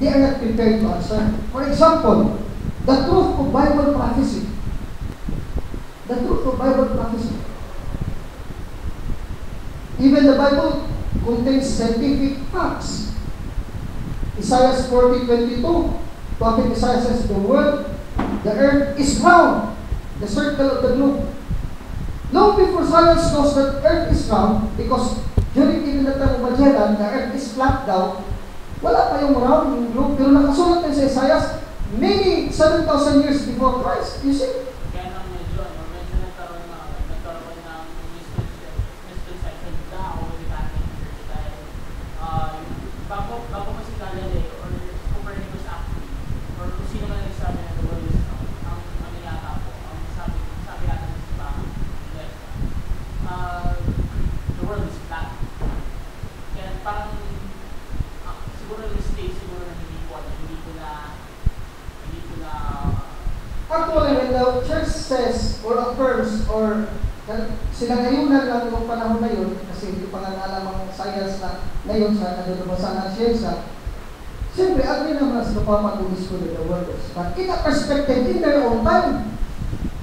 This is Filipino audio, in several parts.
they are not prepared to answer. For example, the truth of Bible prophecy. The truth of Bible prophecy. Even the Bible contains scientific facts. Isaiah 40:22, Prophet Isaiah says, the earth is round, the circle of the globe. Long before science knows that earth is round, because during even the time of Magellan, the earth is flat daw, wala pa yung round, yung globe, pero nakasulat din sa Isaiah many 7,000 years before Christ. You see? Kaya nang medyo nagkaroon ng misconception na o Vatican Church dahil bago pa si Galileo or Copernicus actually, or kung sino man nagsabi na the world is round, ang ano yata po, ang sabi yata ng simbahan, the world is flat. Kaya parang siguro yung state siguro na hindi ko Actually, when the church says or affirms or sinangayunan lang ng panahon na yun, kasi hindi pa nga alam ang science na ngayon sa nadulubasan ng siyensya, siyempre, agree naman sa kapamatulis ko ng the world. But in a perspective, in their own time,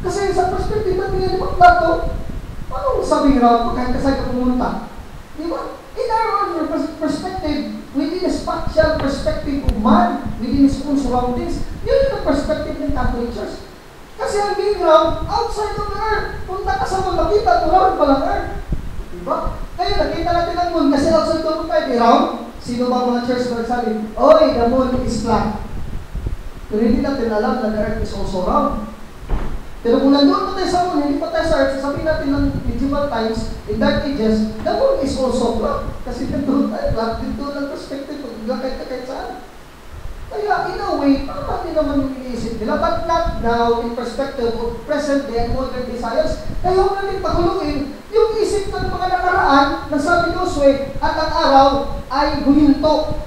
kasi sa perspective na pinili mo, plato, paano sabing raw, kahit kasay ka pumunta? Di ba? In our own perspective, within the spatial perspective of man, within his own surroundings, yun yung perspective ng Catholic Church. Kasi ang being round, outside of the earth. Punta ka sa moon, makita mo round palang earth. Diba? Kaya nakita natin ang moon, kasi outside of the earth, round. Sino ba mga church na nagsabi, oy, the moon is flat. Pero hindi natin alam na the earth is also round. Pero kung nandoon pa tayo sa moon, hindi pa tayo sa earth, sasabihin natin ng medieval times, in dark ages, the moon is also flat. Kasi nandoon tayo, flat din doon ang perspective, kahit saan. Kaya, in a way, parang natin naman yung iniisip nila, but not now in perspective of present day and modern desires. Kaya huwag natin paguluin yung isip ng mga nakaraan na sabi ni Josue, at ang araw ay guhinto.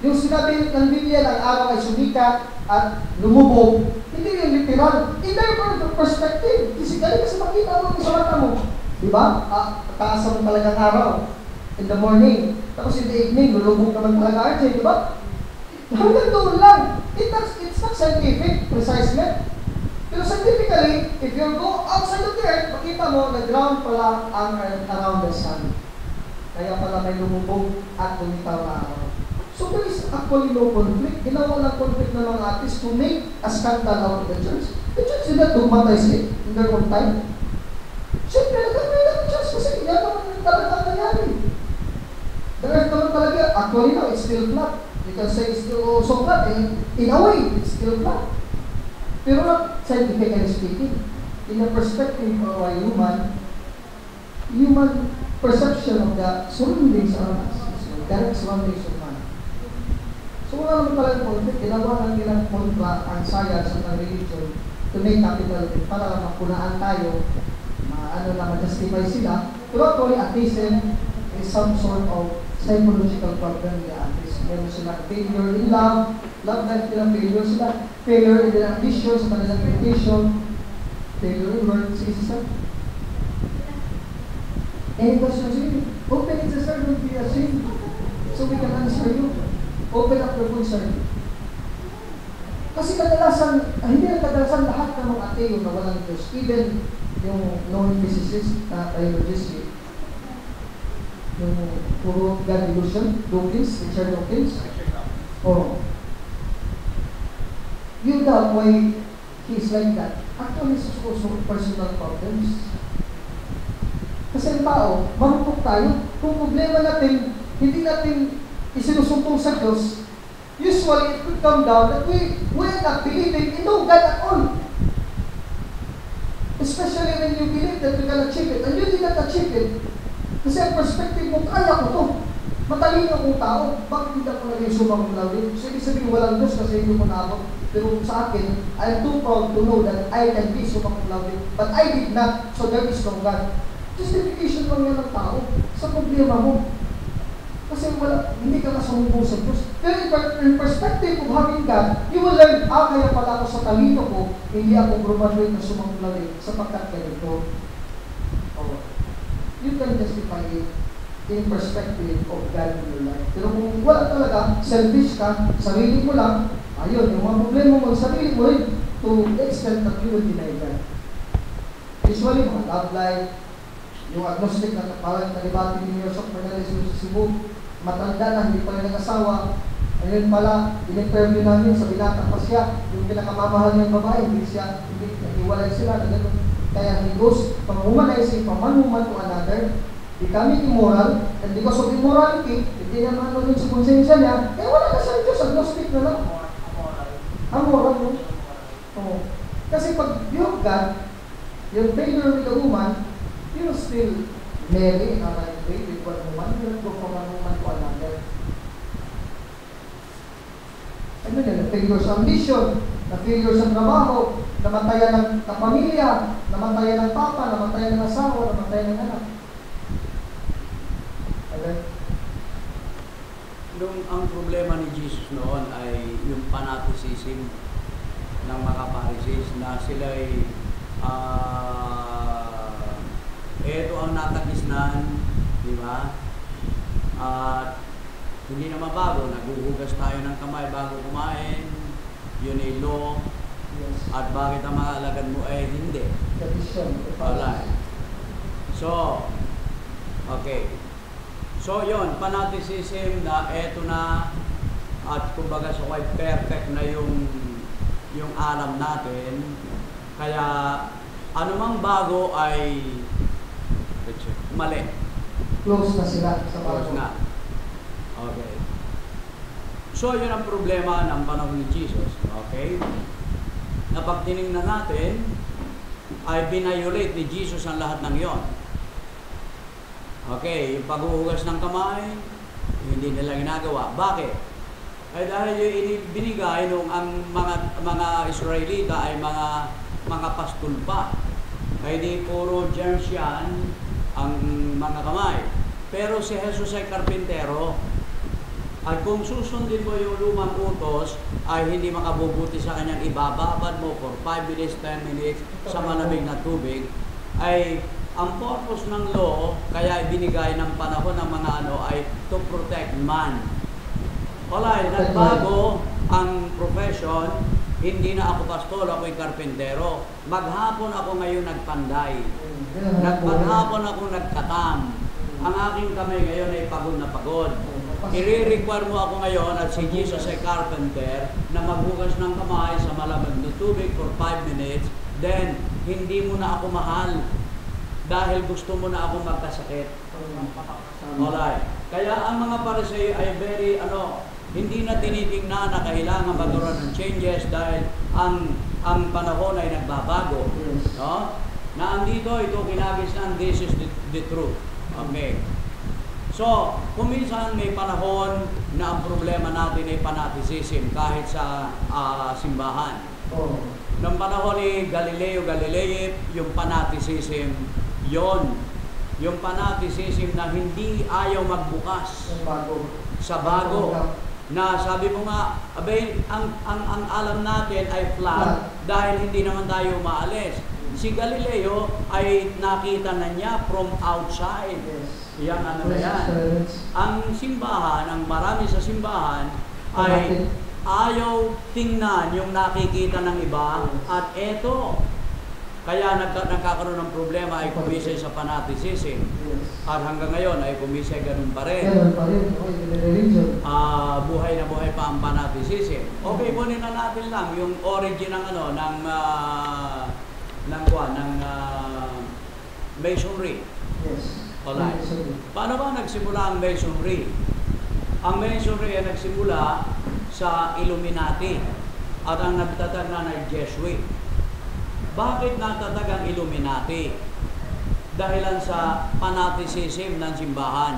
Yung sinabi ng Biblia na ang araw ay sumikat at lumubog, hindi yung literal. In their perspective, physically, kasi makita mo sa mata mo. Diba? Taas naman talagang araw in the morning. Tapos in the evening, lulubog naman talaga RJ, diba? Hanggang doon lang. It's not scientific, precisely. Pero scientifically, if you go outside of the earth, makita mo na ground pala ang earth around the sun. Kaya pala may lumubog at lumitaw na araw. So there is actually no conflict. Ginawa lang conflict ng mga artists to make a scandal out of the church. The church did not dogmatize it in their own time. Siyempre, nagkakaya ng church kasi yan naman yung talagang nangyari. The earth naman talaga, actually now, it's still flat. You can say it's still also flat, and in a way, it's still flat. Pero not scientifically speaking, in the perspective of a human perception of the surroundings around us, direct surroundings of man. So wala naman talagang conflict, ginawa lang nilang kontra ang science at ang religion to make capital para mapunaan tayo, ma-justify sila. Pero actually, atheism is some sort of psychological problem niya. Meron sila failure in love life nila, failure sila, failure in their ambition, sa kanilang meditation, failure in work, sister. Any questions? Open it, sister, don't be ashamed. So we can answer you. Open up the book, sir. Kasi kadalasan, hindi na kadalasan lahat ng mga ateo na walang Diyos, even yung non-physicist na biologist, yung puro God illusion, Dawkins, Richard Dawkins. Oh. You doubt why he's like that. Actually, it's also personal problems. Kasi ang tao, marupok tayo. Kung problema natin, hindi natin isinusumpong sa Diyos, usually it could come down that we are not believing in no God at all. Especially when you believe that you can achieve it, and you did not achieve it. Kasi ang perspective mo, kaya ko to. Matalino kong tao, bakit hindi ako naging sumang lawin? So, ibig sabihin, walang Diyos kasi hindi ko naabot. Pero sa akin, I'm too proud to know that I can be sumang lawin. But I did not, so there is no God. Justification lang yan ng tao sa problema mo. Kasi hindi ka nasumubong sa Diyos. Pero in perspective of having God, you will learn, kaya pala ako sa talino ko, hindi ako graduate na sumang lawin sapagkat ganito. You can justify it in perspective of God in your life. Pero kung wala talaga, selfish ka, sarili mo lang, ayun, yung mga problema mo, sarili mo rin, to the extent that you will deny God. Usually, mga love life, yung agnostic na parang nalibati ni Yosef Fernandez sa Cebu, matanda na, hindi pa rin nag-asawa. Ayun pala, in-interview namin sa binata pa siya, yung pinakamamahal niyang babae, hindi nag-iwalay sila na gano'n. Kaya he goes from humanizing from one woman to another, becoming immoral, and because of immorality, hindi naman ano rin sa konsensya niya, eh wala na sa Diyos, agnostic na lang. Amoral mo. Oh. Kasi pag yung God, yung failure with the woman, you will still marry another way with one woman, you will go from one woman to another. Ano yan? Failure sa ambition, na failure sa trabaho, namatayan ng kapamilya, namatayan ng papa, namatayan ng asawa, namatayan ng anak. Okay? Ang problema ni Jesus noon ay yung fanaticism ng mga Pharisees na sila ay eto ang natagisnan, di ba? At hindi na mabago, naguhugas tayo ng kamay bago kumain, yun ay law. Yes. At bakit ang mga alagad mo ay hindi? Tradition. Wala. So, okay. So, yun, fanaticism na eto na at kumbaga sa quite perfect na yung alam natin. Kaya, anumang bago ay mali. Close na sila sa Close bago. na. Okay. So, yun ang problema ng panahon ni Jesus. Okay? Na pag tinignan natin, ay binayolate ni Jesus ang lahat ng yon. Okay, yung paghuhugas ng kamay, hindi nila ginagawa. Bakit? Ay dahil yung binigay nung ang mga Israelita ay mga pastol pa. Ay di puro germs yan ang mga kamay. Pero si Jesus ay karpintero. At kung susundin mo yung lumang utos, ay hindi makabubuti sa kanyang ibababad mo for 5 minutes, 10 minutes sa malamig na tubig, ay ang purpose ng law, kaya ibinigay ng panahon ng mga ay to protect man. Alright, nagbago ang profession, hindi na ako pastol, ako'y karpintero. Maghapon ako ngayon nagpanday. Maghapon ako nagkatam. Ang aking kamay ngayon ay pagod na pagod. I-require mo ako ngayon at si Jesus ay carpenter na maghugas ng kamay sa malamig na tubig for 5 minutes, then hindi mo na ako mahal dahil gusto mo na ako magkasakit. Alright. Kaya ang mga Pariseo ay very hindi na tinitingnan na kailangan magkaroon ng changes dahil ang panahon ay nagbabago. No? Na andito ito kinagisnan, this is the truth. Okay. So, kung minsan may panahon na ang problema natin ay fanaticism kahit sa simbahan. Noong panahon ni Galileo Galilei, yung fanaticism, yung fanaticism na hindi ayaw magbukas sa bago. Na sabi mo nga, abay, ang alam natin ay flat dahil hindi naman tayo maalis. Si Galileo ay nakita na niya from outside. Yan na yan. Ang simbahan, ang marami sa simbahan ay ayaw tingnan yung nakikita ng iba at eto. Kaya nagkakaroon ng problema ay kumisay sa fanaticism. At hanggang ngayon ay kumisay ganun pa rin. Buhay na buhay pa ang fanaticism. Okay, kunin na natin lang yung origin ng Masonry. Yes. Alright. Paano ba nagsimula ang Masonry? Ang Masonry ay nagsimula sa Illuminati at ang nagtatag na ay Jesuit. Bakit natatag ang Illuminati? Dahilan sa fanaticism ng simbahan.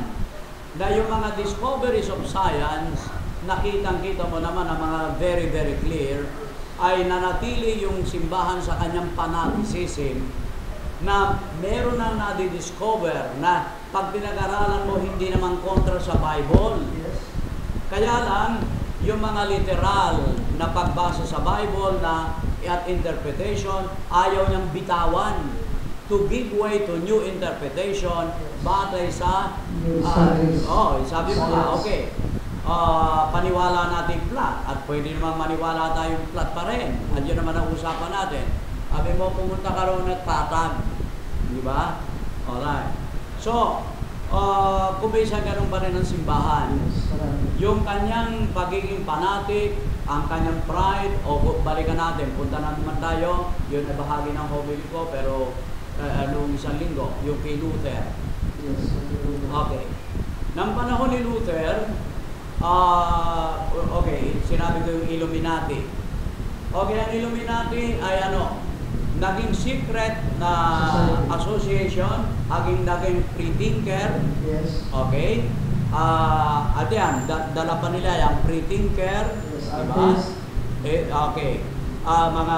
Na yung mga discoveries of science, nakitang-kita mo naman ang mga very, very clear, ay nanatili yung simbahan sa kanyang fanaticism na meron na nadidiscover na pag pinag-aralan mo hindi naman kontra sa Bible. Kaya lang, yung mga literal na pagbasa sa Bible na at interpretation, ayaw niyang bitawan. to give way to new interpretation batay sa New studies. sabi mo nga, okay. Paniwala natin flat at pwede naman maniwala tayong flat pa rin. At yun naman ang usapan natin. Sabi mo, pumunta ka raw nagtatag. Di ba? Alright. So, kumisa ganun pa rin ang simbahan. Yes, marami. Yung kanyang pagiging fanatic, ang kanyang pride, o balikan natin, punta na naman tayo, yun ay bahagi ng homily ko, pero noong isang linggo, yung kay Luther. Yes, Okay. Nang panahon ni Luther, okay, sinabi ko yung Illuminati. Okay, ang Illuminati ay naging secret na association, naging free thinker. Yes. Okay? At yan, dala pa nila yung free thinker, Yes, diba? artist. Okay. Mga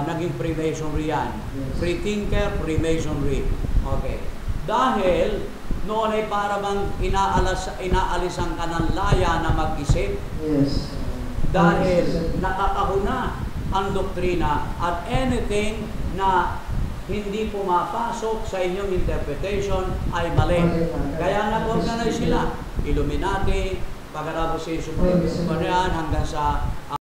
naging Freemasonry yan. Yes. Free thinker, Freemasonry. Okay. Dahil noon ay para bang inaalisan ka ng laya na mag-isip Yes. dahil nakakahuna ang doktrina at anything na hindi pumapasok sa inyong interpretation ay mali. Kaya nag-organize sila. Illuminati, pagkatapos si Supreme hanggang sa